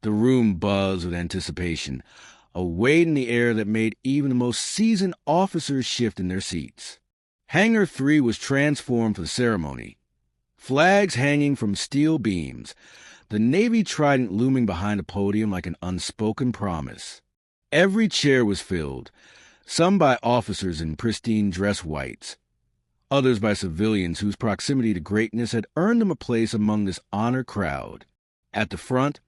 The room buzzed with anticipation, a weight in the air that made even the most seasoned officers shift in their seats. Hangar 3 was transformed for the ceremony. Flags hanging from steel beams, the Navy trident looming behind the podium like an unspoken promise. Every chair was filled, some by officers in pristine dress whites, others by civilians whose proximity to greatness had earned them a place among this honored crowd. At the front,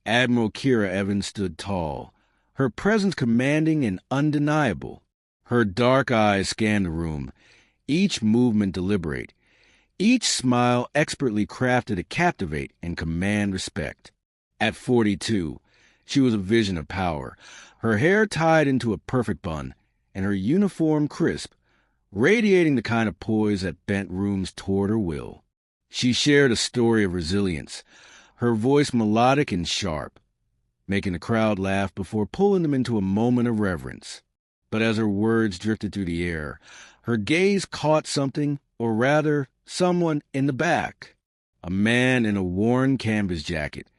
Admiral Kira Evans stood tall, her presence commanding and undeniable. Her dark eyes scanned the room, each movement deliberate, each smile expertly crafted to captivate and command respect. At 42, she was a vision of power, her hair tied into a perfect bun, and her uniform crisp, radiating the kind of poise that bent rooms toward her will. She shared a story of resilience, her voice melodic and sharp, making the crowd laugh before pulling them into a moment of reverence. But as her words drifted through the air, her gaze caught something, or rather, someone in the back. A man in a worn canvas jacket,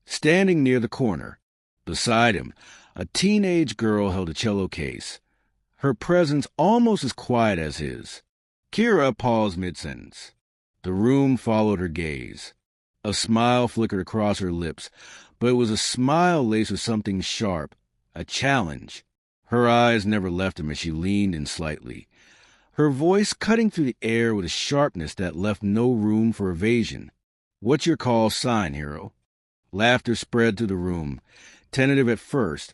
standing near the corner. Beside him, a teenage girl held a cello case, her presence almost as quiet as his. Kira paused mid-sentence. The room followed her gaze. A smile flickered across her lips, but it was a smile laced with something sharp, a challenge. Her eyes never left him as she leaned in slightly, her voice cutting through the air with a sharpness that left no room for evasion. "What's your call sign, hero?" Laughter spread through the room, tentative at first,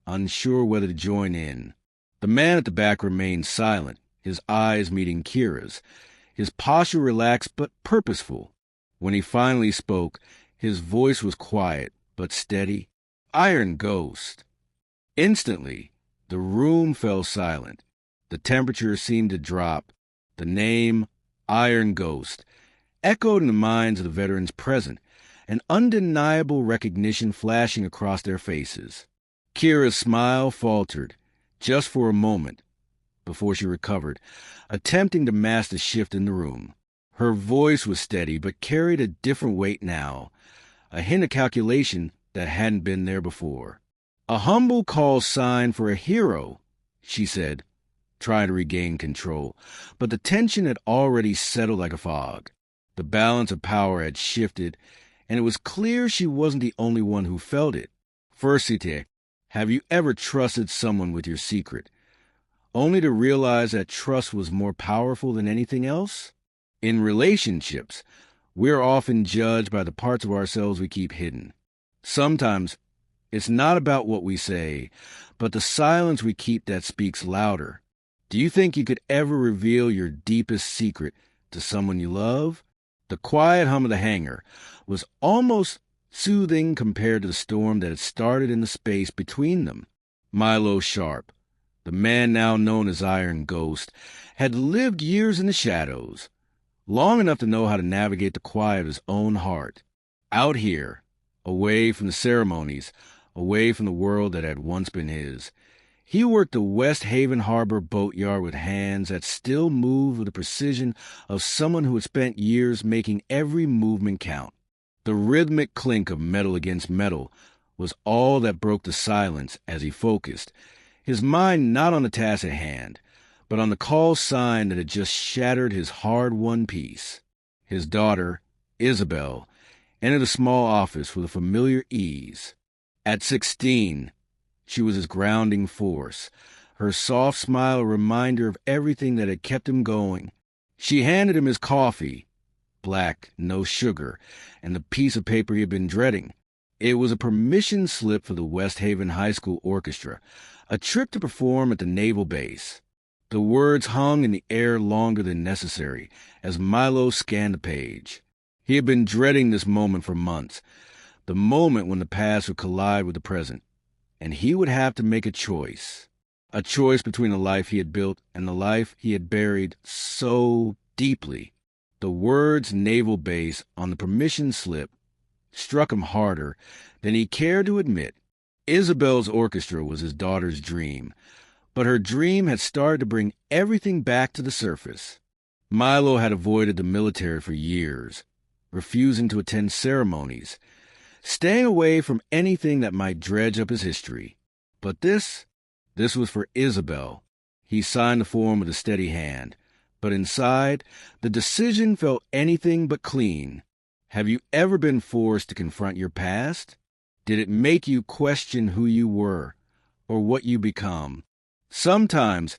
unsure whether to join in. The man at the back remained silent, his eyes meeting Kira's, his posture relaxed but purposeful. When he finally spoke, his voice was quiet but steady. "Iron Ghost." Instantly, the room fell silent. The temperature seemed to drop. The name, Iron Ghost, echoed in the minds of the veterans present, an undeniable recognition flashing across their faces. Kira's smile faltered, just for a moment, before she recovered, attempting to mask the shift in the room. Her voice was steady, but carried a different weight now, a hint of calculation that hadn't been there before. "A humble call sign for a hero," she said, trying to regain control, but the tension had already settled like a fog. The balance of power had shifted, and it was clear she wasn't the only one who felt it. "Firstite, have you ever trusted someone with your secret, only to realize that trust was more powerful than anything else? In relationships, we're often judged by the parts of ourselves we keep hidden. Sometimes it's not about what we say, but the silence we keep that speaks louder. Do you think you could ever reveal your deepest secret to someone you love?" The quiet hum of the hangar was almost soothing compared to the storm that had started in the space between them. Milo Sharp, the man now known as Iron Ghost, had lived years in the shadows, long enough to know how to navigate the quiet of his own heart. Out here, away from the ceremonies, away from the world that had once been his, he worked the West Haven Harbor boatyard with hands that still moved with the precision of someone who had spent years making every movement count. The rhythmic clink of metal against metal was all that broke the silence as he focused, his mind not on the task at hand, but on the call sign that had just shattered his hard-won peace. His daughter, Isabel, entered a small office with a familiar ease. At 16, she was his grounding force, her soft smile a reminder of everything that had kept him going. She handed him his coffee, black, no sugar, and the piece of paper he had been dreading. It was a permission slip for the West Haven High School Orchestra, a trip to perform at the naval base. The words hung in the air longer than necessary as Milo scanned the page. He had been dreading this moment for months, the moment when the past would collide with the present, and he would have to make a choice between the life he had built and the life he had buried so deeply. The words naval base on the permission slip struck him harder than he cared to admit. Isabel's orchestra was his daughter's dream, but her dream had started to bring everything back to the surface. Milo had avoided the military for years, refusing to attend ceremonies, staying away from anything that might dredge up his history. But this was for Isabel. He signed the form with a steady hand, but inside, the decision felt anything but clean. Have you ever been forced to confront your past? Did it make you question who you were or what you become? Sometimes,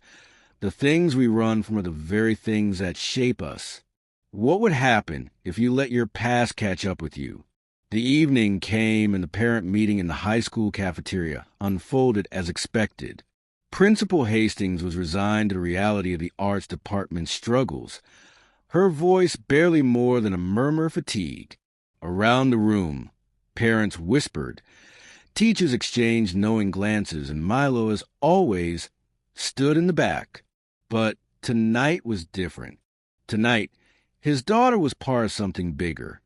the things we run from are the very things that shape us. What would happen if you let your past catch up with you? The evening came and the parent meeting in the high school cafeteria unfolded as expected. Principal Hastings was resigned to the reality of the arts department's struggles, her voice barely more than a murmur of fatigue. Around the room, parents whispered, teachers exchanged knowing glances, and Milo, as always, stood in the back. But tonight was different. Tonight, his daughter was part of something bigger,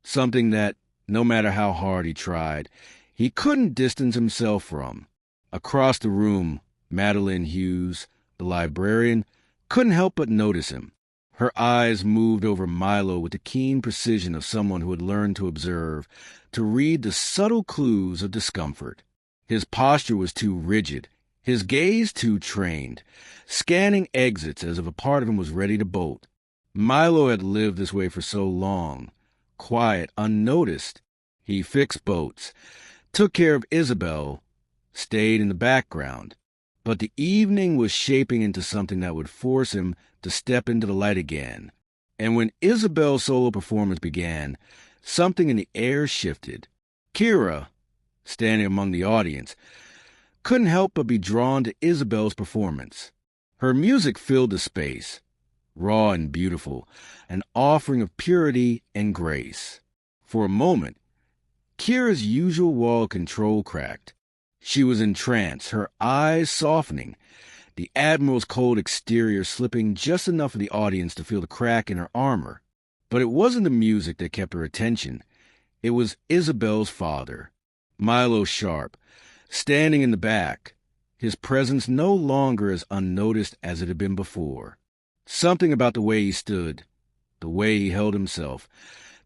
something that, no matter how hard he tried, he couldn't distance himself from. Across the room, Madeline Hughes, the librarian, couldn't help but notice him. Her eyes moved over Milo with the keen precision of someone who had learned to observe, to read the subtle clues of discomfort. His posture was too rigid, his gaze too trained, scanning exits as if a part of him was ready to bolt. Milo had lived this way for so long, quiet, unnoticed. He fixed boats, took care of Isabel, stayed in the background. But the evening was shaping into something that would force him to step into the light again. And when Isabel's solo performance began, something in the air shifted. Kira, standing among the audience, couldn't help but be drawn to Isabel's performance. Her music filled the space, raw and beautiful, an offering of purity and grace. For a moment, Kira's usual wall of control cracked. She was entranced, her eyes softening, the Admiral's cold exterior slipping just enough for the audience to feel the crack in her armor. But it wasn't the music that kept her attention. It was Isabel's father, Milo Sharp, standing in the back, his presence no longer as unnoticed as it had been before. Something about the way he stood, the way he held himself,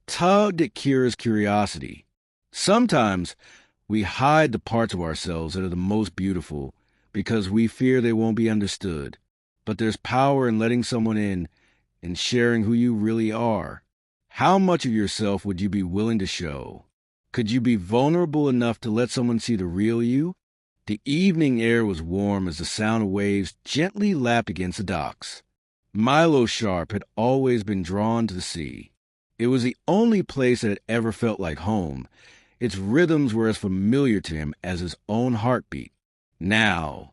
tugged at Kira's curiosity. Sometimes we hide the parts of ourselves that are the most beautiful because we fear they won't be understood. But there's power in letting someone in and sharing who you really are. How much of yourself would you be willing to show? Could you be vulnerable enough to let someone see the real you? The evening air was warm as the sound of waves gently lapped against the docks. Milo Sharp had always been drawn to the sea. It was the only place that had ever felt like home. Its rhythms were as familiar to him as his own heartbeat. Now,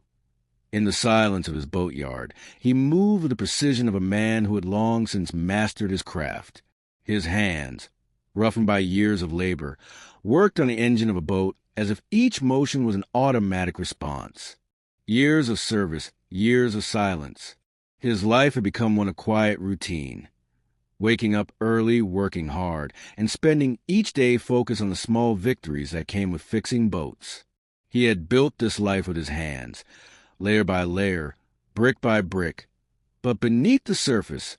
in the silence of his boatyard, he moved with the precision of a man who had long since mastered his craft. His hands, roughened by years of labor, worked on the engine of a boat as if each motion was an automatic response. Years of service, years of silence. His life had become one of quiet routine. Waking up early, working hard, and spending each day focused on the small victories that came with fixing boats. He had built this life with his hands, layer by layer, brick by brick. But beneath the surface,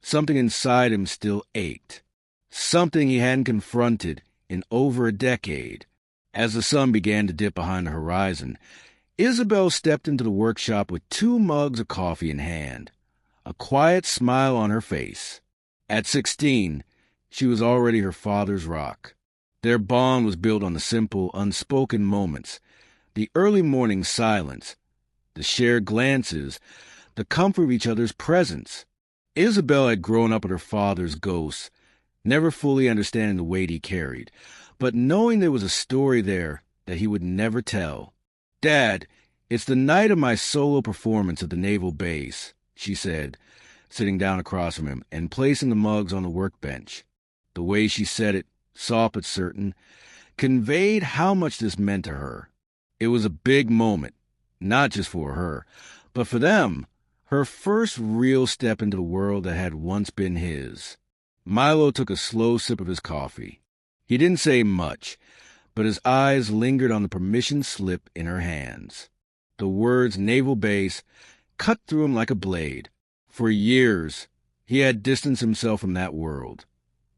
something inside him still ached. Something he hadn't confronted in over a decade. As the sun began to dip behind the horizon, Isabel stepped into the workshop with 2 mugs of coffee in hand, a quiet smile on her face. At 16, she was already her father's rock. Their bond was built on the simple, unspoken moments, the early morning silence, the shared glances, the comfort of each other's presence. Isabel had grown up with her father's ghost, never fully understanding the weight he carried, but knowing there was a story there that he would never tell. "Dad, it's the night of my solo performance at the naval base," she said, sitting down across from him and placing the mugs on the workbench. The way she said it, soft but certain, conveyed how much this meant to her. It was a big moment, not just for her, but for them, her first real step into the world that had once been his. Milo took a slow sip of his coffee. He didn't say much, but his eyes lingered on the permission slip in her hands. The words naval base cut through him like a blade. For years, he had distanced himself from that world.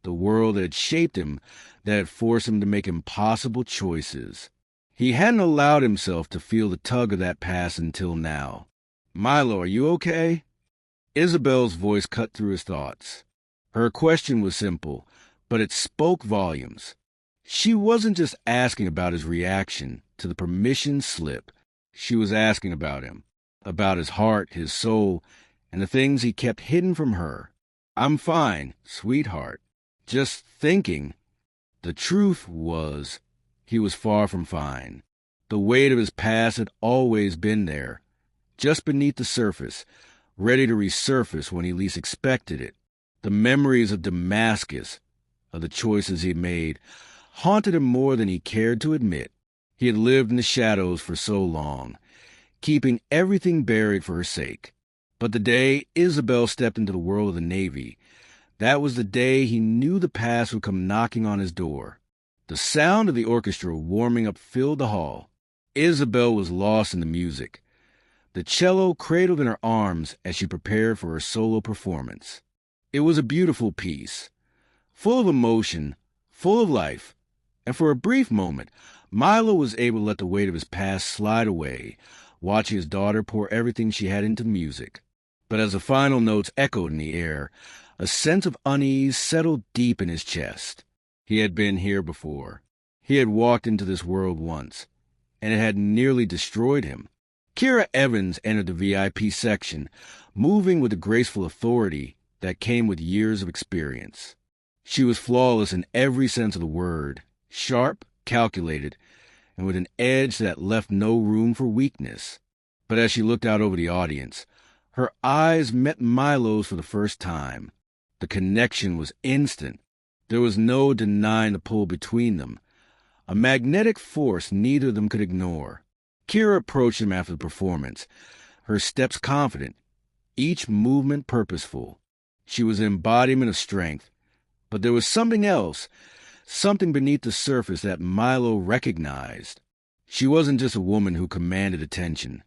the world that had shaped him, that had forced him to make impossible choices. He hadn't allowed himself to feel the tug of that past until now. "Milo, are you okay?" Isabel's voice cut through his thoughts. Her question was simple, but it spoke volumes. She wasn't just asking about his reaction to the permission slip. She was asking about him, about his heart, his soul, and the things he kept hidden from her. "I'm fine, sweetheart. Just thinking." The truth was, he was far from fine. The weight of his past had always been there, just beneath the surface, ready to resurface when he least expected it. The memories of Damascus, of the choices he made, haunted him more than he cared to admit. He had lived in the shadows for so long, keeping everything buried for her sake. But the day Isabel stepped into the world of the Navy, that was the day he knew the past would come knocking on his door. The sound of the orchestra warming up filled the hall. Isabel was lost in the music, the cello cradled in her arms as she prepared for her solo performance. It was a beautiful piece, full of emotion, full of life, and for a brief moment, Milo was able to let the weight of his past slide away, watching his daughter pour everything she had into music. But as the final notes echoed in the air, a sense of unease settled deep in his chest. He had been here before. He had walked into this world once, and it had nearly destroyed him. Kira Evans entered the VIP section, moving with the graceful authority that came with years of experience. She was flawless in every sense of the word, sharp, calculated, and with an edge that left no room for weakness. But as she looked out over the audience, her eyes met Milo's for the first time. The connection was instant. There was no denying the pull between them, a magnetic force neither of them could ignore. Kira approached him after the performance, her steps confident, each movement purposeful. She was an embodiment of strength, but there was something else, something beneath the surface that Milo recognized. She wasn't just a woman who commanded attention.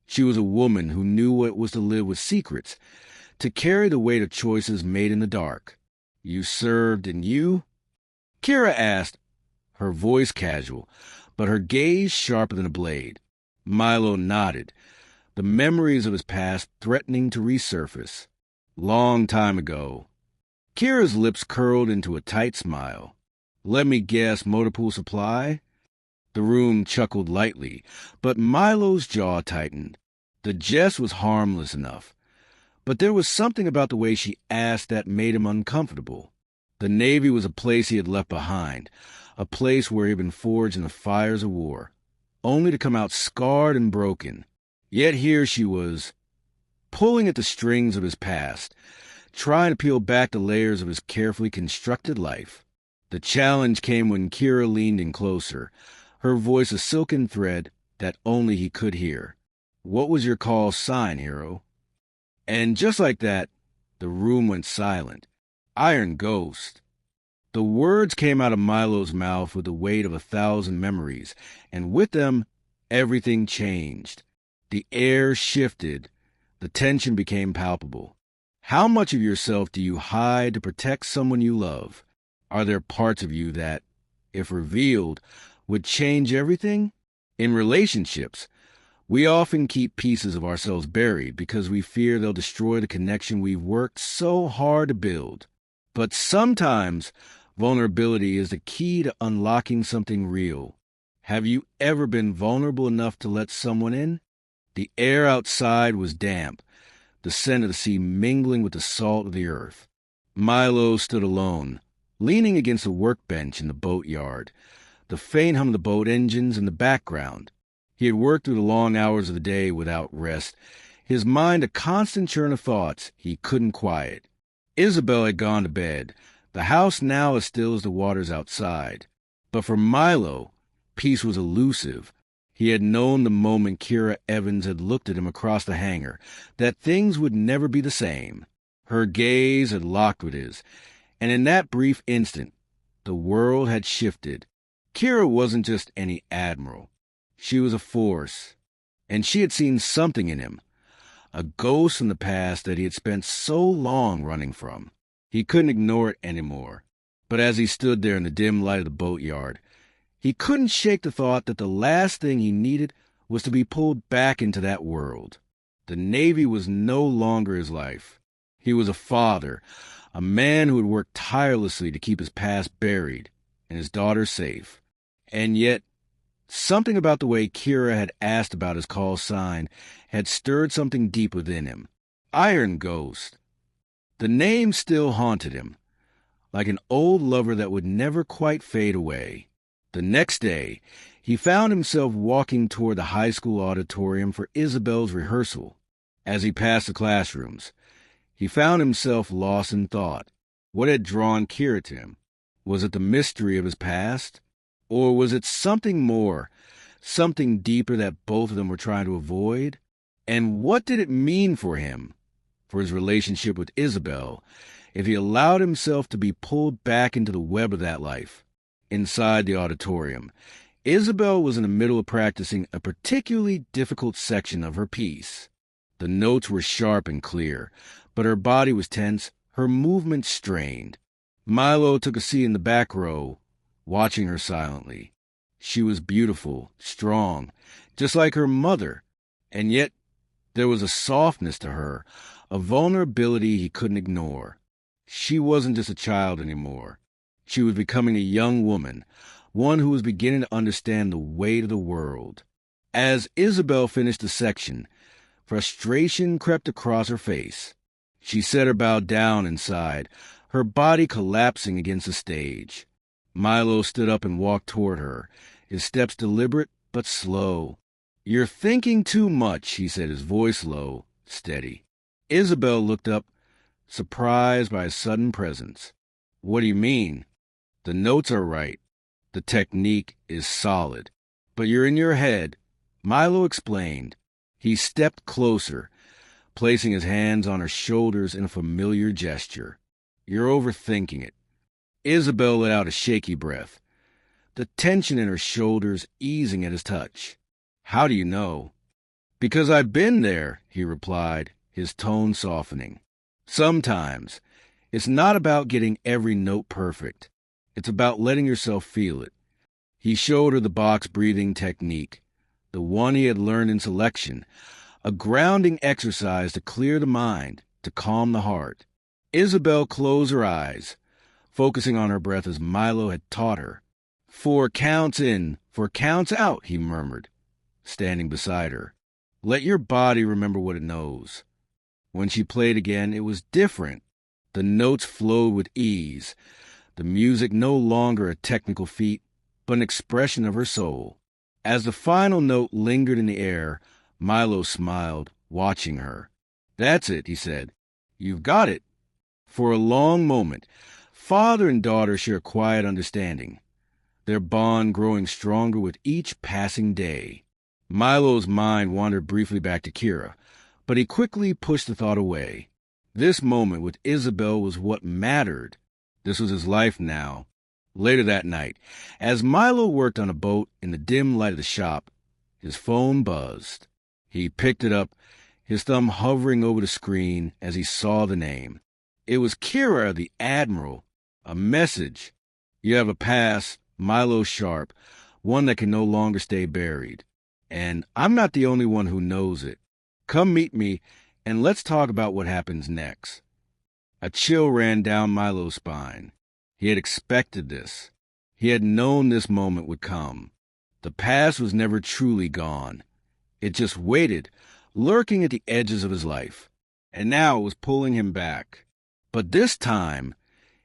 She was a woman who knew what it was to live with secrets, to carry the weight of choices made in the dark. "You served and you?" Kira asked, her voice casual, but her gaze sharper than a blade. Milo nodded, the memories of his past threatening to resurface. "Long time ago." Kira's lips curled into a tight smile. "Let me guess, motor pool supply?" The room chuckled lightly, but Milo's jaw tightened. The jest was harmless enough, but there was something about the way she asked that made him uncomfortable. The Navy was a place he had left behind, a place where he had been forged in the fires of war, only to come out scarred and broken. Yet here she was, pulling at the strings of his past, trying to peel back the layers of his carefully constructed life. The challenge came when Kira leaned in closer, her voice a silken thread that only he could hear. "What was your call sign, hero?" And just like that, the room went silent. "Iron Ghost." The words came out of Milo's mouth with the weight of 1,000 memories, and with them, everything changed. The air shifted. The tension became palpable. How much of yourself do you hide to protect someone you love? Are there parts of you that, if revealed, would change everything? In relationships, we often keep pieces of ourselves buried because we fear they'll destroy the connection we've worked so hard to build. But sometimes vulnerability is the key to unlocking something real. Have you ever been vulnerable enough to let someone in? The air outside was damp, the scent of the sea mingling with the salt of the earth. Milo stood alone, leaning against a workbench in the boatyard, the faint hum of the boat engines in the background. He had worked through the long hours of the day without rest, his mind a constant churn of thoughts he couldn't quiet. Isabel had gone to bed, the house now as still as the waters outside. But for Milo, peace was elusive. He had known the moment Kira Evans had looked at him across the hangar that things would never be the same. Her gaze had locked with his, and in that brief instant, the world had shifted. Kira wasn't just any admiral. She was a force, and she had seen something in him, a ghost from the past that he had spent so long running from. He couldn't ignore it anymore. But as he stood there in the dim light of the boatyard, he couldn't shake the thought that the last thing he needed was to be pulled back into that world. The Navy was no longer his life. He was a father, a man who had worked tirelessly to keep his past buried and his daughter safe. And yet, something about the way Kira had asked about his call sign had stirred something deep within him. Iron Ghost. The name still haunted him, like an old lover that would never quite fade away. The next day, he found himself walking toward the high school auditorium for Isabel's rehearsal. As he passed the classrooms, he found himself lost in thought. What had drawn Kira to him? Was it the mystery of his past? Or was it something more, something deeper that both of them were trying to avoid? And what did it mean for him, for his relationship with Isabel, if he allowed himself to be pulled back into the web of that life? Inside the auditorium, Isabel was in the middle of practicing a particularly difficult section of her piece. The notes were sharp and clear, but her body was tense, her movements strained. Milo took a seat in the back row, watching her silently. She was beautiful, strong, just like her mother, and yet there was a softness to her, a vulnerability he couldn't ignore. She wasn't just a child anymore. She was becoming a young woman, one who was beginning to understand the weight of the world. As Isabel finished the section, frustration crept across her face. She set her bow down inside, her body collapsing against the stage. Milo stood up and walked toward her, his steps deliberate but slow. "You're thinking too much," he said, his voice low, steady. Isabel looked up, surprised by his sudden presence. "What do you mean?" "The notes are right. The technique is solid. But you're in your head," Milo explained. He stepped closer, placing his hands on her shoulders in a familiar gesture. "You're overthinking it." Isabel let out a shaky breath, the tension in her shoulders easing at his touch. "How do you know?" "Because I've been there," he replied, his tone softening. "Sometimes it's not about getting every note perfect. It's about letting yourself feel it." He showed her the box breathing technique, the one he had learned in selection, a grounding exercise to clear the mind, to calm the heart. Isabel closed her eyes, focusing on her breath as Milo had taught her. "4 counts in, 4 counts out," he murmured, standing beside her. "Let your body remember what it knows." When she played again, it was different. The notes flowed with ease, the music no longer a technical feat, but an expression of her soul. As the final note lingered in the air, Milo smiled, watching her. "That's it," he said. "You've got it." For a long moment, father and daughter shared quiet understanding, their bond growing stronger with each passing day. Milo's mind wandered briefly back to Kira, but he quickly pushed the thought away. This moment with Isabel was what mattered. This was his life now. Later that night, as Milo worked on a boat in the dim light of the shop, his phone buzzed. He picked it up, his thumb hovering over the screen as he saw the name. It was Kira, the Admiral. A message. "You have a pass, Milo Sharp, one that can no longer stay buried. And I'm not the only one who knows it. Come meet me, and let's talk about what happens next." A chill ran down Milo's spine. He had expected this. He had known this moment would come. The past was never truly gone. It just waited, lurking at the edges of his life. And now it was pulling him back. But this time,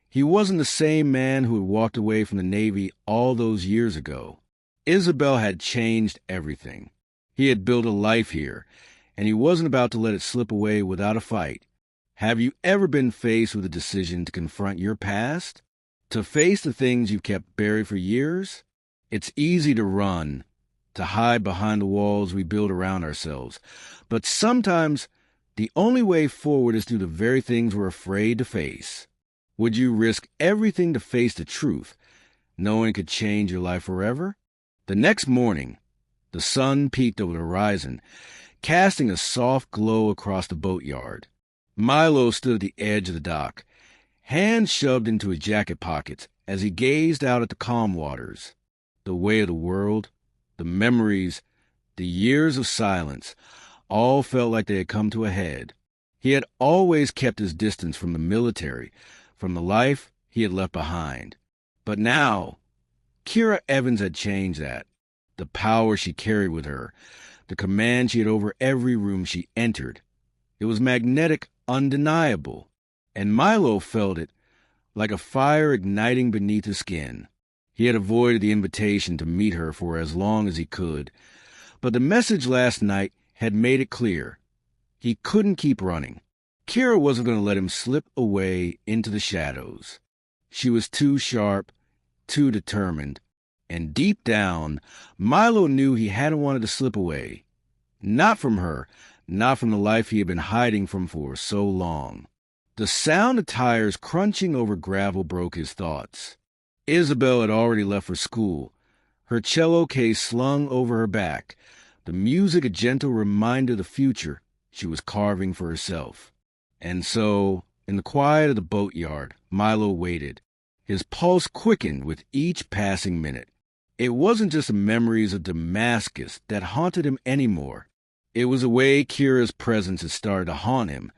he wasn't the same man who had walked away from the Navy all those years ago. Isabel had changed everything. He had built a life here, and he wasn't about to let it slip away without a fight. Have you ever been faced with a decision to confront your past? To face the things you've kept buried for years? It's easy to run, to hide behind the walls we build around ourselves. But sometimes the only way forward is through the very things we're afraid to face. Would you risk everything to face the truth, knowing it could change your life forever? The next morning, the sun peeked over the horizon, casting a soft glow across the boatyard. Milo stood at the edge of the dock, hands shoved into his jacket pockets as he gazed out at the calm waters. The way of the world, the memories, the years of silence, all felt like they had come to a head. He had always kept his distance from the military, from the life he had left behind. But now, Kira Evans had changed that. The power she carried with her, the command she had over every room she entered. It was magnetic, undeniable, and Milo felt it like a fire igniting beneath his skin. He had avoided the invitation to meet her for as long as he could, but the message last night had made it clear. He couldn't keep running. Kira wasn't going to let him slip away into the shadows. She was too sharp, too determined, and deep down, Milo knew he hadn't wanted to slip away. Not from her, not from the life he had been hiding from for so long. The sound of tires crunching over gravel broke his thoughts. Isabel had already left for school, her cello case slung over her back, the music a gentle reminder of the future she was carving for herself. And so, in the quiet of the boatyard, Milo waited. His pulse quickened with each passing minute. It wasn't just the memories of Damascus that haunted him anymore. It was the way Kira's presence had started to haunt him,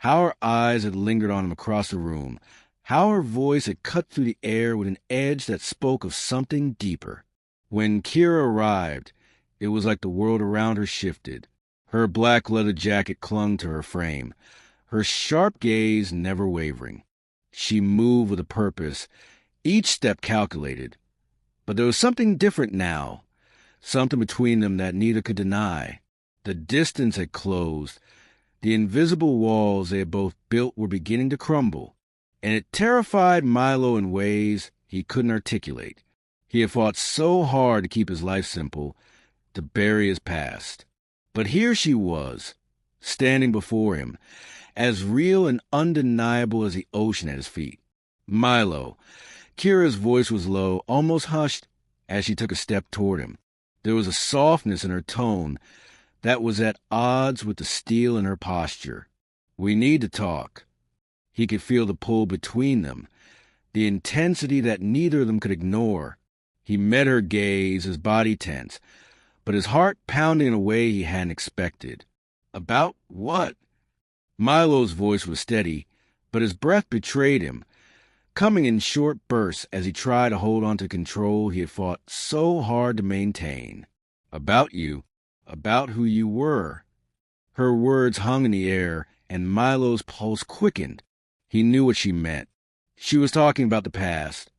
how her eyes had lingered on him across the room, how her voice had cut through the air with an edge that spoke of something deeper. When Kira arrived, it was like the world around her shifted. Her black leather jacket clung to her frame, her sharp gaze never wavering. She moved with a purpose, each step calculated. But there was something different now, something between them that neither could deny. The distance had closed. The invisible walls they had both built were beginning to crumble, and it terrified Milo in ways he couldn't articulate. He had fought so hard to keep his life simple, to bury his past. But here she was, standing before him, as real and undeniable as the ocean at his feet. Milo. Kira's voice was low, almost hushed, as she took a step toward him. There was a softness in her tone that was at odds with the steel in her posture. We need to talk. He could feel the pull between them, the intensity that neither of them could ignore. He met her gaze, his body tense, but his heart pounding in a way he hadn't expected. About what? Milo's voice was steady, but his breath betrayed him, coming in short bursts as he tried to hold on to control he had fought so hard to maintain. About you, about who you were. Her words hung in the air, and Milo's pulse quickened. He knew what she meant. She was talking about the past,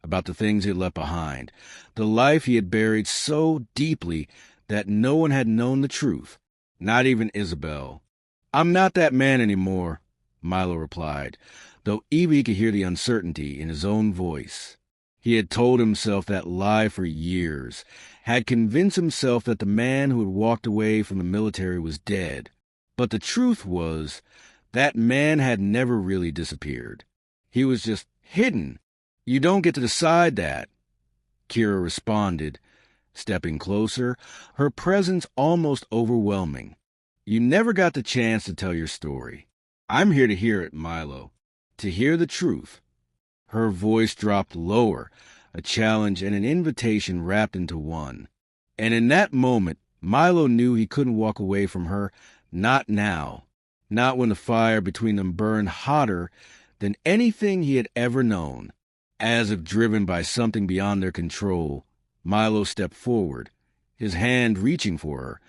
about the things he had left behind, the life he had buried so deeply that no one had known the truth, not even Isabel. I'm not that man anymore, Milo replied, though Evie could hear the uncertainty in his own voice. He had told himself that lie for years, had convinced himself that the man who had walked away from the military was dead. But the truth was, that man had never really disappeared. He was just hidden. You don't get to decide that, Kira responded, stepping closer, her presence almost overwhelming. You never got the chance to tell your story. I'm here to hear it, Milo. To hear the truth. Her voice dropped lower, a challenge and an invitation wrapped into one. And in that moment, Milo knew he couldn't walk away from her, not now, not when the fire between them burned hotter than anything he had ever known. As if driven by something beyond their control, Milo stepped forward, his hand reaching for her,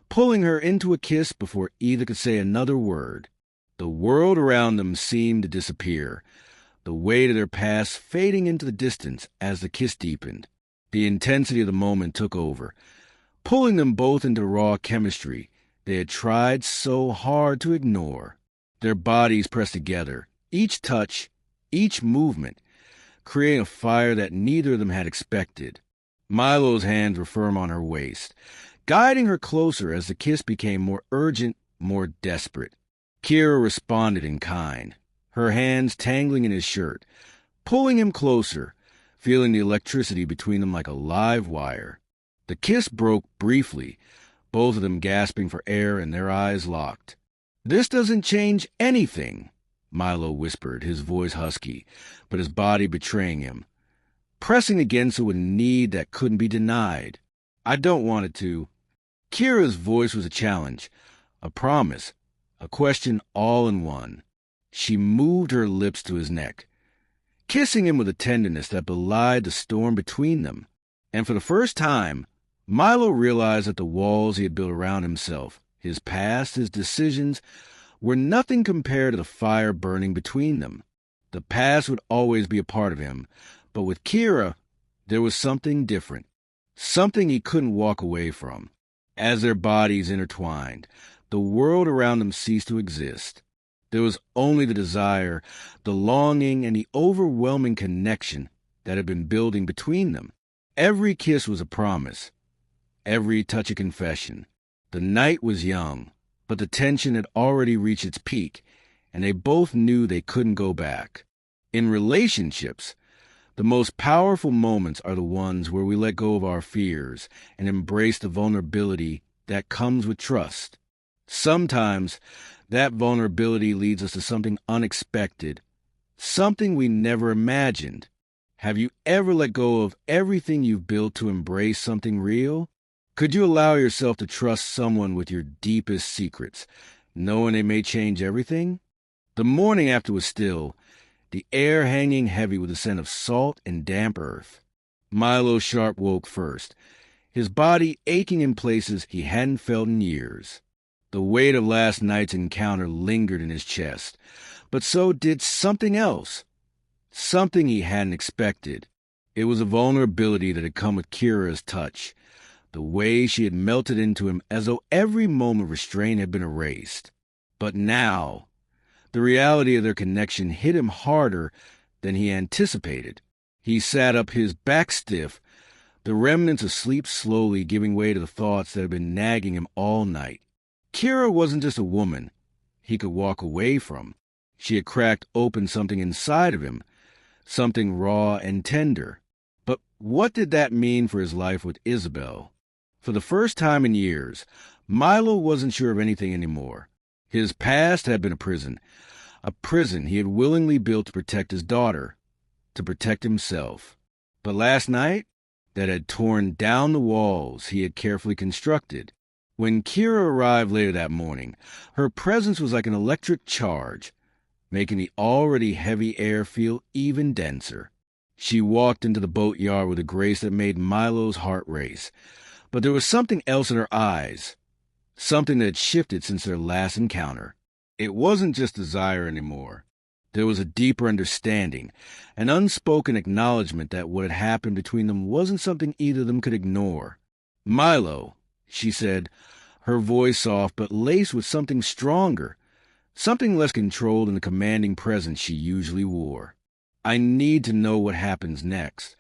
pulling her into a kiss before either could say another word. The world around them seemed to disappear, the weight of their past fading into the distance as the kiss deepened. The intensity of the moment took over, pulling them both into raw chemistry they had tried so hard to ignore. Their bodies pressed together, each touch, each movement, creating a fire that neither of them had expected. Milo's hands were firm on her waist, guiding her closer as the kiss became more urgent, more desperate. Kira responded in kind, her hands tangling in his shirt, pulling him closer, feeling the electricity between them like a live wire. The kiss broke briefly, both of them gasping for air and their eyes locked. This doesn't change anything, Milo whispered, his voice husky, but his body betraying him, pressing against her with a need that couldn't be denied. I don't want it to. Kira's voice was a challenge, a promise, a question all in one. She moved her lips to his neck, kissing him with a tenderness that belied the storm between them. And for the first time, Milo realized that the walls he had built around himself, his past, his decisions, were nothing compared to the fire burning between them. The past would always be a part of him, but with Kira, there was something different, something he couldn't walk away from. As their bodies intertwined, the world around them ceased to exist. There was only the desire, the longing, and the overwhelming connection that had been building between them. Every kiss was a promise, every touch a confession. The night was young, but the tension had already reached its peak, and they both knew they couldn't go back. In relationships, the most powerful moments are the ones where we let go of our fears and embrace the vulnerability that comes with trust. Sometimes that vulnerability leads us to something unexpected, something we never imagined. Have you ever let go of everything you've built to embrace something real? Could you allow yourself to trust someone with your deepest secrets, knowing they may change everything? The morning after was still, the air hanging heavy with a scent of salt and damp earth. Milo Sharp woke first, his body aching in places he hadn't felt in years. The weight of last night's encounter lingered in his chest, but so did something else, something he hadn't expected. It was a vulnerability that had come with Kira's touch, the way she had melted into him as though every moment of restraint had been erased. But now, the reality of their connection hit him harder than he anticipated. He sat up, his back stiff, the remnants of sleep slowly giving way to the thoughts that had been nagging him all night. Kira wasn't just a woman he could walk away from. She had cracked open something inside of him, something raw and tender. But what did that mean for his life with Isabel? For the first time in years, Milo wasn't sure of anything anymore. His past had been a prison he had willingly built to protect his daughter, to protect himself. But last night, that had torn down the walls he had carefully constructed. When Kira arrived later that morning, her presence was like an electric charge, making the already heavy air feel even denser. She walked into the boatyard with a grace that made Milo's heart race. But there was something else in her eyes, something that had shifted since their last encounter. It wasn't just desire anymore. There was a deeper understanding, an unspoken acknowledgement that what had happened between them wasn't something either of them could ignore. "Milo," she said, her voice soft but laced with something stronger, something less controlled than the commanding presence she usually wore. "I need to know what happens next."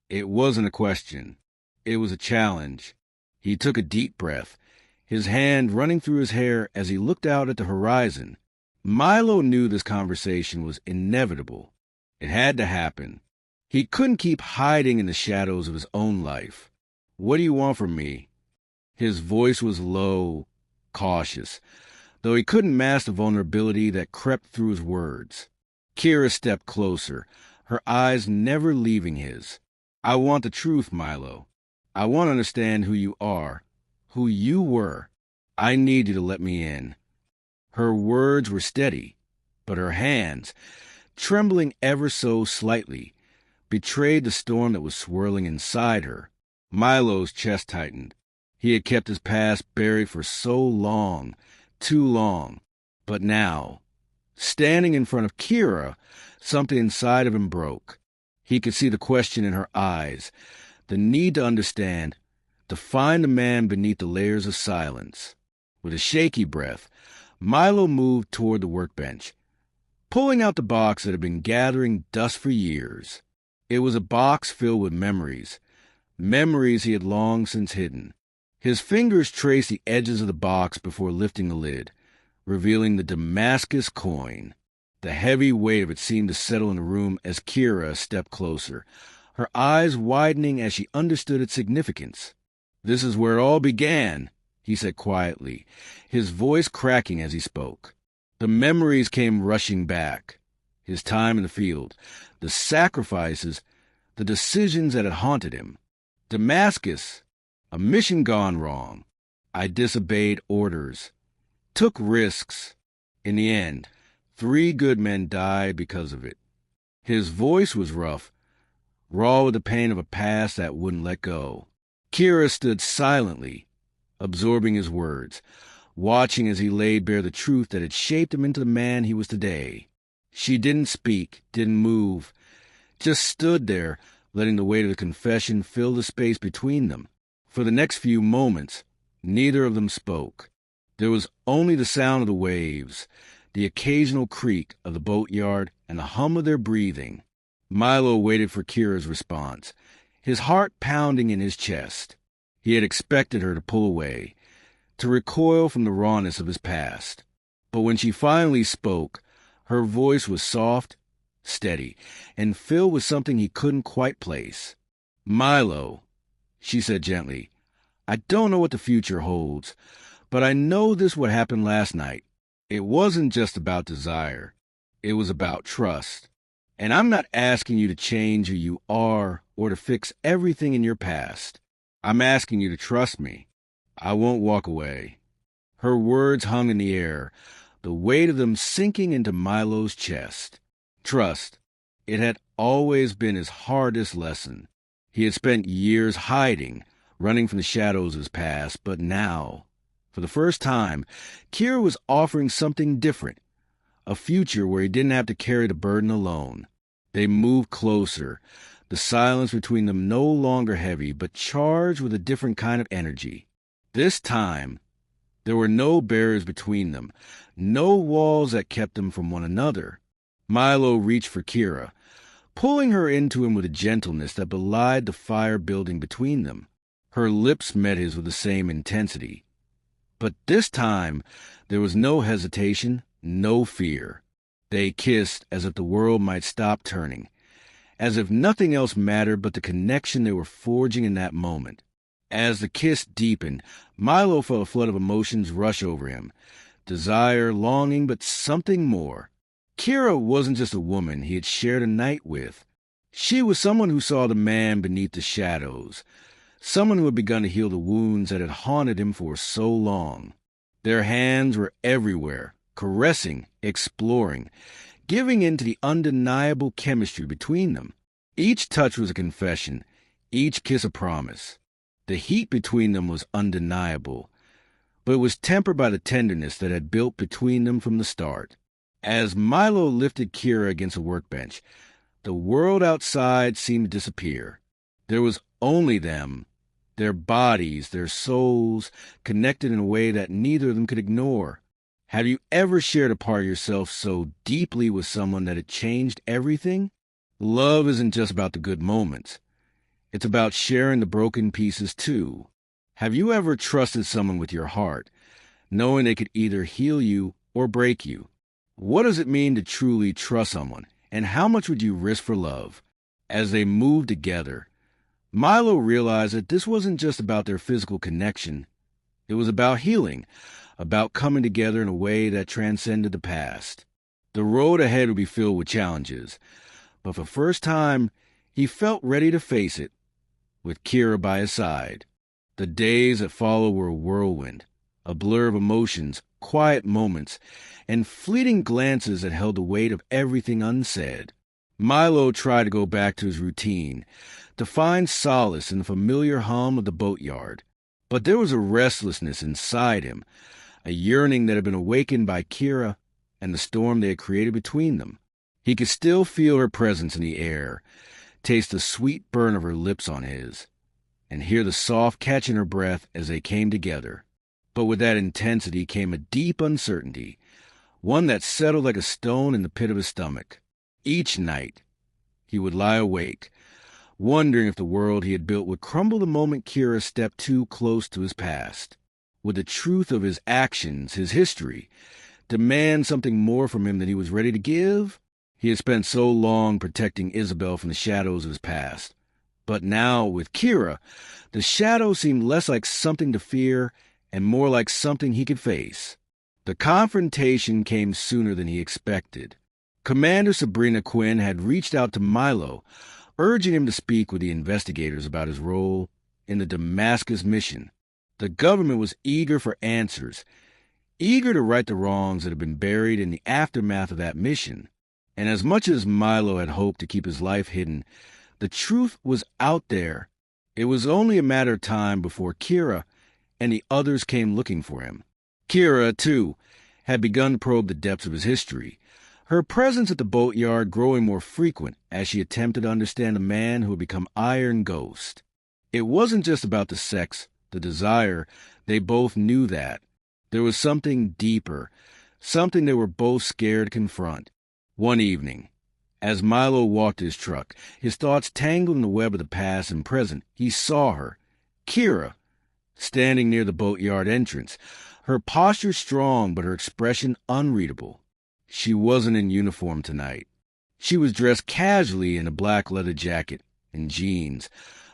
It wasn't a question. It was a challenge. He took a deep breath, his hand running through his hair as he looked out at the horizon. Milo knew this conversation was inevitable. It had to happen. He couldn't keep hiding in the shadows of his own life. "What do you want from me?" His voice was low, cautious, though he couldn't mask the vulnerability that crept through his words. Kira stepped closer, her eyes never leaving his. "I want the truth, Milo. I want to understand who you are, who you were. I need you to let me in." Her words were steady, but her hands, trembling ever so slightly, betrayed the storm that was swirling inside her. Milo's chest tightened. He had kept his past buried for so long, too long. But now, standing in front of Kira, something inside of him broke. He could see the question in her eyes, the need to understand, to find the man beneath the layers of silence. With a shaky breath, Milo moved toward the workbench, pulling out the box that had been gathering dust for years. It was a box filled with memories he had long since hidden. His fingers traced the edges of the box before lifting the lid, revealing the Damascus coin. The heavy weight of it seemed to settle in the room as Kira stepped closer, her eyes widening as she understood its significance. "This is where it all began," he said quietly, his voice cracking as he spoke. The memories came rushing back. His time in the field, the sacrifices, the decisions that had haunted him. Damascus, a mission gone wrong. I disobeyed orders, took risks. In the end, 3 good men died because of it. His voice was rough, raw with the pain of a past that wouldn't let go. Kira stood silently, absorbing his words, watching as he laid bare the truth that had shaped him into the man he was today. She didn't speak, didn't move, just stood there, letting the weight of the confession fill the space between them. For the next few moments, neither of them spoke. There was only the sound of the waves, the occasional creak of the boatyard, and the hum of their breathing. Milo waited for Kira's response, his heart pounding in his chest. He had expected her to pull away, to recoil from the rawness of his past. But when she finally spoke, her voice was soft, steady, and filled with something he couldn't quite place. "Milo," she said gently, "I don't know what the future holds, but I know this what happened last night. It wasn't just about desire. It was about trust. And I'm not asking you to change who you are or to fix everything in your past. I'm asking you to trust me. I won't walk away." Her words hung in the air, the weight of them sinking into Milo's chest. Trust. It had always been his hardest lesson. He had spent years hiding, running from the shadows of his past, but now, for the first time, Kira was offering something different, a future where he didn't have to carry the burden alone. They moved closer, the silence between them no longer heavy, but charged with a different kind of energy. This time, there were no barriers between them, no walls that kept them from one another. Milo reached for Kira, pulling her into him with a gentleness that belied the fire building between them. Her lips met his with the same intensity. But this time, there was no hesitation, no fear. They kissed as if the world might stop turning, as if nothing else mattered but the connection they were forging in that moment. As the kiss deepened, Milo felt a flood of emotions rush over him. Desire, longing, but something more. Kira wasn't just a woman he had shared a night with. She was someone who saw the man beneath the shadows, someone who had begun to heal the wounds that had haunted him for so long. Their hands were everywhere, caressing, exploring, giving in to the undeniable chemistry between them. Each touch was a confession, each kiss a promise. The heat between them was undeniable, but it was tempered by the tenderness that had built between them from the start. As Milo lifted Kira against a workbench, the world outside seemed to disappear. There was only them, their bodies, their souls, connected in a way that neither of them could ignore. Have you ever shared a part of yourself so deeply with someone that it changed everything? Love isn't just about the good moments. It's about sharing the broken pieces, too. Have you ever trusted someone with your heart, knowing they could either heal you or break you? What does it mean to truly trust someone, and how much would you risk for love? As they moved together, Milo realized that this wasn't just about their physical connection. It was about healing, about coming together in a way that transcended the past. The road ahead would be filled with challenges, but for the first time, he felt ready to face it, with Kira by his side. The days that followed were a whirlwind, a blur of emotions, quiet moments, and fleeting glances that held the weight of everything unsaid. Milo tried to go back to his routine, to find solace in the familiar hum of the boatyard. But there was a restlessness inside him, a yearning that had been awakened by Kira and the storm they had created between them. He could still feel her presence in the air, taste the sweet burn of her lips on his, and hear the soft catch in her breath as they came together. But with that intensity came a deep uncertainty, one that settled like a stone in the pit of his stomach. Each night, he would lie awake, wondering if the world he had built would crumble the moment Kira stepped too close to his past. Would the truth of his actions, his history, demand something more from him than he was ready to give? He had spent so long protecting Isabel from the shadows of his past. But now, with Kira, the shadow seemed less like something to fear and more like something he could face. The confrontation came sooner than he expected. Commander Sabrina Quinn had reached out to Milo, urging him to speak with the investigators about his role in the Damascus mission. The government was eager for answers, eager to right the wrongs that had been buried in the aftermath of that mission. And as much as Milo had hoped to keep his life hidden, the truth was out there. It was only a matter of time before Kira and the others came looking for him. Kira, too, had begun to probe the depths of his history, her presence at the boatyard growing more frequent as she attempted to understand the man who had become Iron Ghost. It wasn't just about the sex, the desire. They both knew that. There was something deeper, something they were both scared to confront. One evening, as Milo walked his truck, his thoughts tangled in the web of the past and present, he saw her, Kira, standing near the boatyard entrance, her posture strong but her expression unreadable. She wasn't in uniform tonight. She was dressed casually in a black leather jacket and jeans,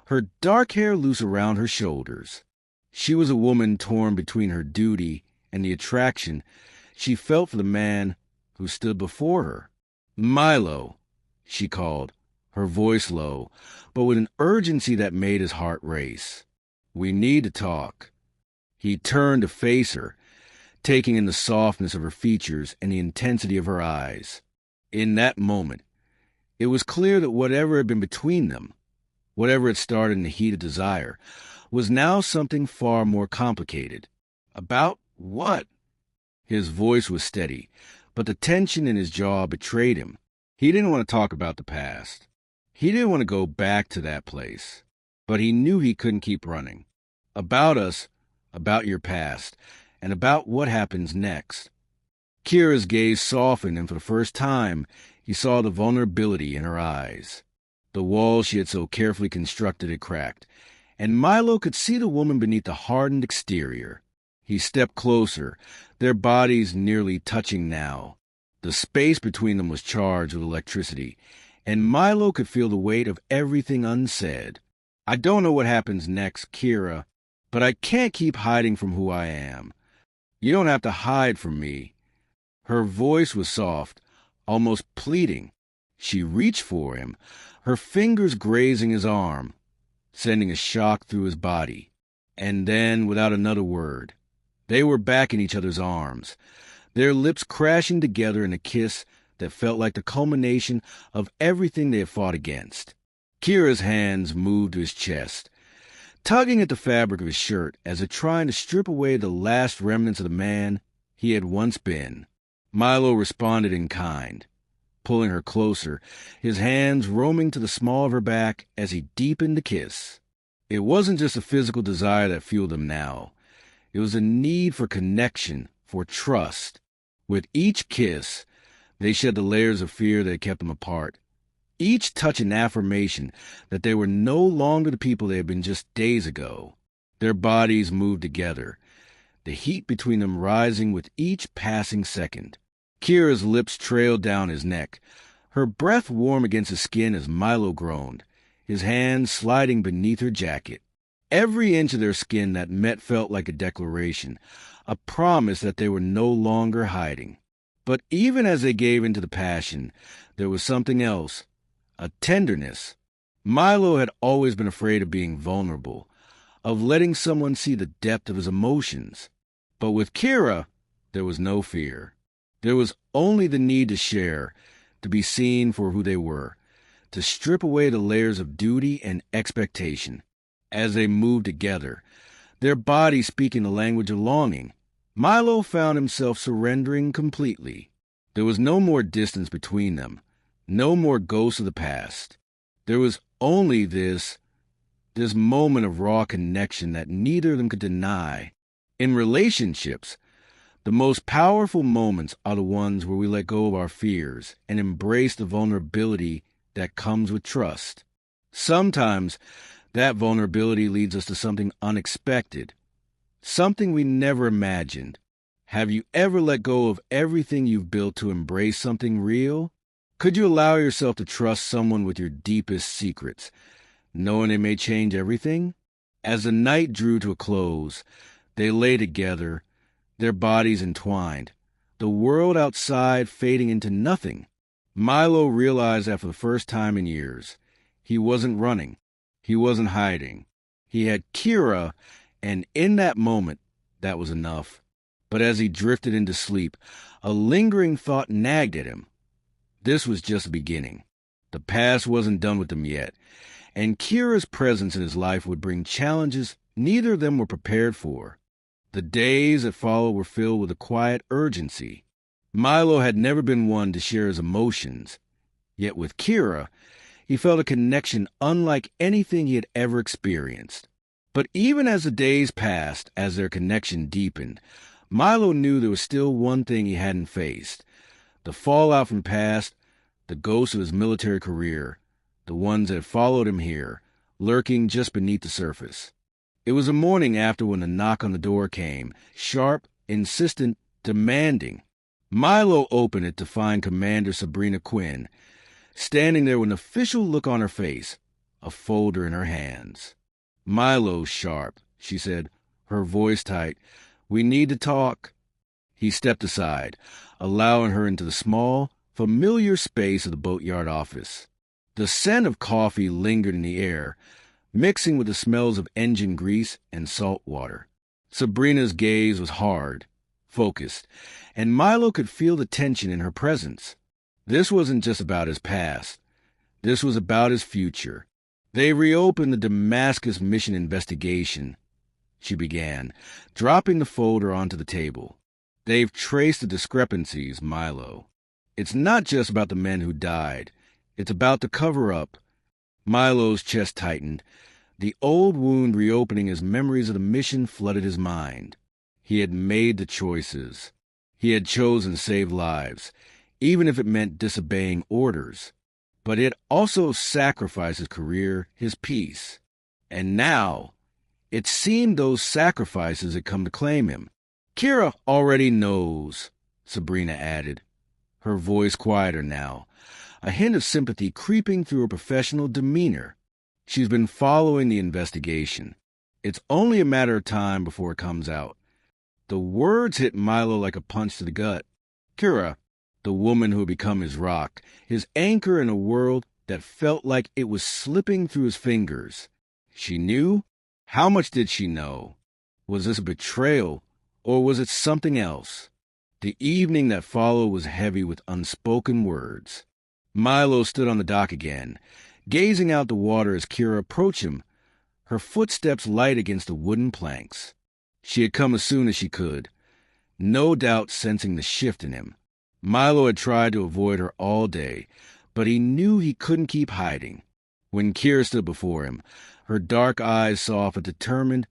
her dark hair loose around her shoulders. She was a woman torn between her duty and the attraction she felt for the man who stood before her. "Milo," she called, her voice low, but with an urgency that made his heart race. "We need to talk." He turned to face her, taking in the softness of her features and the intensity of her eyes. In that moment, it was clear that whatever had been between them, whatever had started in the heat of desire, was now something far more complicated. "About what?" His voice was steady, but the tension in his jaw betrayed him. He didn't want to talk about the past. He didn't want to go back to that place. But he knew he couldn't keep running. "About us, about your past, and about what happens next." Kira's gaze softened, and for the first time, he saw the vulnerability in her eyes. The wall she had so carefully constructed had cracked, and Milo could see the woman beneath the hardened exterior. He stepped closer, their bodies nearly touching now. The space between them was charged with electricity, and Milo could feel the weight of everything unsaid. "I don't know what happens next, Kira, but I can't keep hiding from who I am. You don't have to hide from me." Her voice was soft, almost pleading. She reached for him, her fingers grazing his arm, sending a shock through his body. And then, without another word, they were back in each other's arms, their lips crashing together in a kiss that felt like the culmination of everything they had fought against. Kira's hands moved to his chest, tugging at the fabric of his shirt as if trying to strip away the last remnants of the man he had once been. Milo responded in kind, pulling her closer, his hands roaming to the small of her back as he deepened the kiss. It wasn't just a physical desire that fueled them now. It was a need for connection, for trust. With each kiss, they shed the layers of fear that had kept them apart. Each touch an affirmation that they were no longer the people they had been just days ago. Their bodies moved together, the heat between them rising with each passing second. Kira's lips trailed down his neck, her breath warm against his skin as Milo groaned, his hands sliding beneath her jacket. Every inch of their skin that met felt like a declaration, a promise that they were no longer hiding. But even as they gave into the passion, there was something else, a tenderness. Milo had always been afraid of being vulnerable, of letting someone see the depth of his emotions. But with Kira, there was no fear. There was only the need to share, to be seen for who they were, to strip away the layers of duty and expectation. As they moved together, their bodies speaking the language of longing, Milo found himself surrendering completely. There was no more distance between them, no more ghosts of the past. There was only this moment of raw connection that neither of them could deny. In relationships, the most powerful moments are the ones where we let go of our fears and embrace the vulnerability that comes with trust. Sometimes that vulnerability leads us to something unexpected, something we never imagined. Have you ever let go of everything you've built to embrace something real? Could you allow yourself to trust someone with your deepest secrets, knowing they may change everything? As the night drew to a close, they lay together, their bodies entwined, the world outside fading into nothing. Milo realized that for the first time in years, he wasn't running, he wasn't hiding. He had Kira, and in that moment, that was enough. But as he drifted into sleep, a lingering thought nagged at him. This was just the beginning. The past wasn't done with him yet, and Kira's presence in his life would bring challenges neither of them were prepared for. The days that followed were filled with a quiet urgency. Milo had never been one to share his emotions, yet with Kira, he felt a connection unlike anything he had ever experienced. But even as the days passed, as their connection deepened, Milo knew there was still one thing he hadn't faced. The fallout from past, the ghosts of his military career, the ones that had followed him here, lurking just beneath the surface. It was a morning after when the knock on the door came, sharp, insistent, demanding. Milo opened it to find Commander Sabrina Quinn, standing there with an official look on her face, a folder in her hands. "Milo's sharp," she said, her voice tight. "We need to talk." He stepped aside, allowing her into the small, familiar space of the boatyard office. The scent of coffee lingered in the air, mixing with the smells of engine grease and salt water. Sabrina's gaze was hard, focused, and Milo could feel the tension in her presence. This wasn't just about his past. This was about his future. "They reopened the Damascus mission investigation," she began, dropping the folder onto the table. "They've traced the discrepancies, Milo. It's not just about the men who died. It's about the cover-up." Milo's chest tightened, the old wound reopening as memories of the mission flooded his mind. He had made the choices. He had chosen to save lives, even if it meant disobeying orders. But he had also sacrificed his career, his peace. And now, it seemed those sacrifices had come to claim him. "Kira already knows," Sabrina added, her voice quieter now, a hint of sympathy creeping through her professional demeanor. "She's been following the investigation. It's only a matter of time before it comes out." The words hit Milo like a punch to the gut. Kira, the woman who had become his rock, his anchor in a world that felt like it was slipping through his fingers. She knew? How much did she know? Was this a betrayal, or was it something else? The evening that followed was heavy with unspoken words. Milo stood on the dock again, gazing out the water as Kira approached him, her footsteps light against the wooden planks. She had come as soon as she could, no doubt sensing the shift in him. Milo had tried to avoid her all day, but he knew he couldn't keep hiding. When Kira stood before him, her dark eyes soft but determined,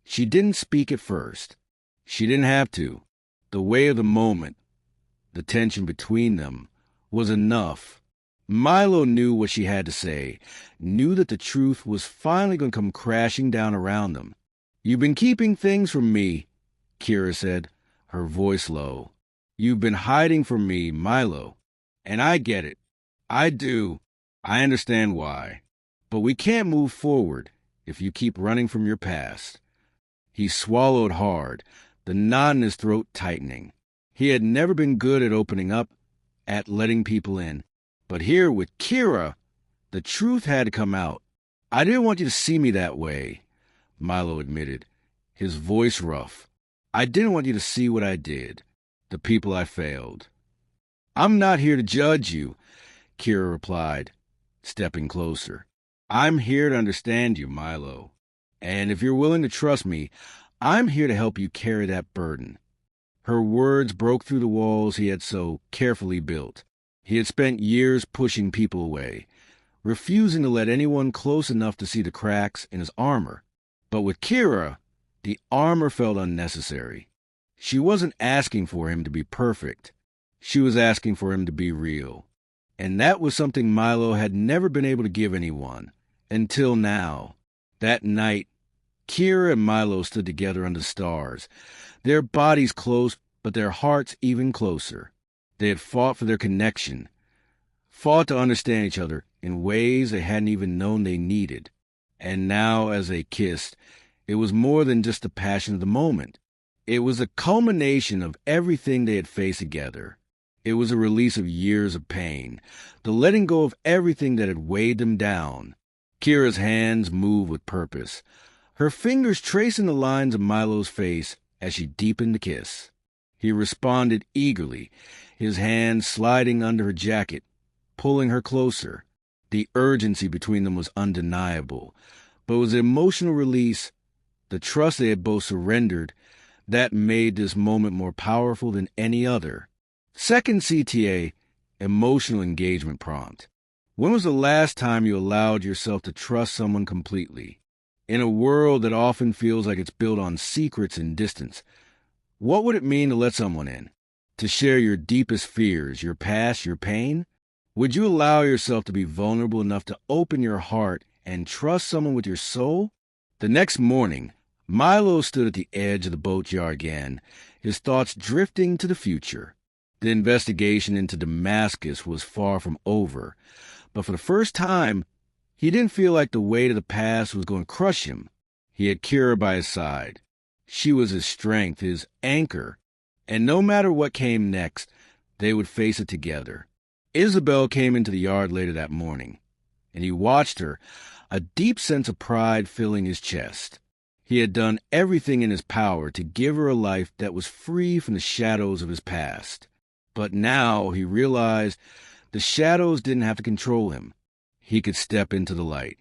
she didn't speak at first. She didn't have to. The weight of the moment, the tension between them, was enough. Milo knew what she had to say, knew that the truth was finally going to come crashing down around them. "You've been keeping things from me," Kira said, her voice low. "You've been hiding from me, Milo. And I get it. I do. I understand why. But we can't move forward if you keep running from your past." He swallowed hard, the knot in his throat tightening. He had never been good at opening up, at letting people in. But here with Kira, the truth had to come out. "I didn't want you to see me that way," Milo admitted, his voice rough. "I didn't want you to see what I did, the people I failed." "I'm not here to judge you," Kira replied, stepping closer. "I'm here to understand you, Milo. And if you're willing to trust me, I'm here to help you carry that burden." Her words broke through the walls he had so carefully built. He had spent years pushing people away, refusing to let anyone close enough to see the cracks in his armor. But with Kira, the armor felt unnecessary. She wasn't asking for him to be perfect. She was asking for him to be real. And that was something Milo had never been able to give anyone, until now. That night, Kira and Milo stood together under the stars, their bodies close, but their hearts even closer. They had fought for their connection, fought to understand each other in ways they hadn't even known they needed. And now, as they kissed, it was more than just the passion of the moment. It was a culmination of everything they had faced together. It was a release of years of pain, the letting go of everything that had weighed them down. Kira's hands moved with purpose, her fingers tracing the lines of Milo's face as she deepened the kiss. He responded eagerly, his hands sliding under her jacket, pulling her closer. The urgency between them was undeniable, but it was an emotional release, the trust they had both surrendered, that made this moment more powerful than any other. Second CTA, emotional engagement prompt. When was the last time you allowed yourself to trust someone completely? In a world that often feels like it's built on secrets and distance, what would it mean to let someone in? To share your deepest fears, your past, your pain? Would you allow yourself to be vulnerable enough to open your heart and trust someone with your soul? The next morning, Milo stood at the edge of the boatyard again, his thoughts drifting to the future. The investigation into Damascus was far from over, but for the first time, he didn't feel like the weight of the past was going to crush him. He had Kira by his side. She was his strength, his anchor, and no matter what came next, they would face it together. Isabel came into the yard later that morning, and he watched her, a deep sense of pride filling his chest. He had done everything in his power to give her a life that was free from the shadows of his past. But now he realized the shadows didn't have to control him. He could step into the light.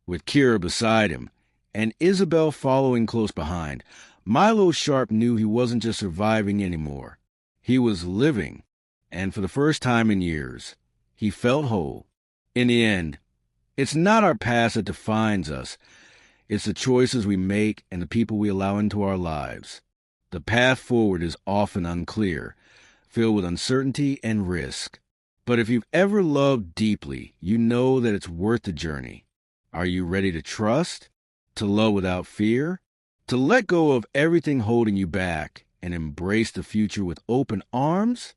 With Kira beside him, and Isabel following close behind, Milo Sharp knew he wasn't just surviving anymore. He was living, and for the first time in years, he felt whole. In the end, it's not our past that defines us. It's the choices we make and the people we allow into our lives. The path forward is often unclear, filled with uncertainty and risk. But if you've ever loved deeply, you know that it's worth the journey. Are you ready to trust? To love without fear? To let go of everything holding you back and embrace the future with open arms?